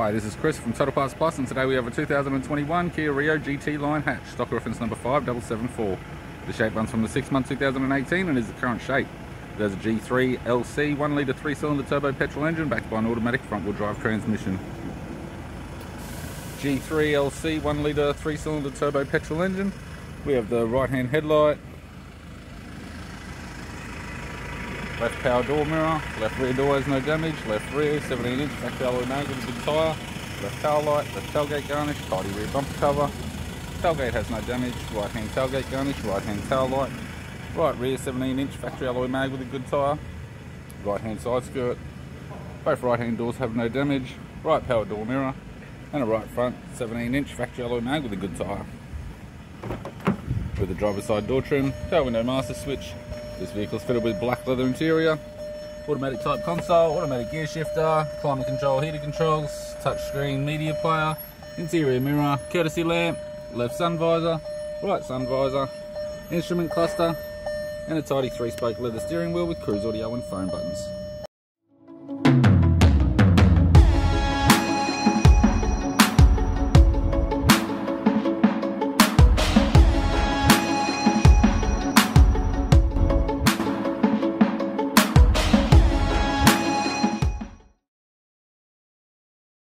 Hi, this is Chris from Total Parts Plus, and today we have a 2021 Kia Rio GT-Line hatch, stock reference number 5774. The shape runs from the 6th month 2018 and is the current shape. It has a G3 LC 1 litre 3-cylinder turbo petrol engine backed by an automatic front wheel drive transmission. G3 LC 1 litre 3-cylinder turbo petrol engine. We have the right hand headlight, left power door mirror, left rear door has no damage, left rear 17-inch factory alloy mag with a good tyre, left tail light, left tailgate garnish, tidy rear bumper cover, tailgate has no damage, right hand tailgate garnish, right hand tail light, right rear 17-inch factory alloy mag with a good tyre, right hand side skirt, both right hand doors have no damage, right power door mirror, and a right front 17-inch factory alloy mag with a good tyre. With the driver's side door trim, power window master switch. This vehicle is fitted with black leather interior, automatic type console, automatic gear shifter, climate control, heater controls, touchscreen media player, interior mirror, courtesy lamp, left sun visor, right sun visor, instrument cluster, and a tidy 3-spoke leather steering wheel with cruise audio and phone buttons.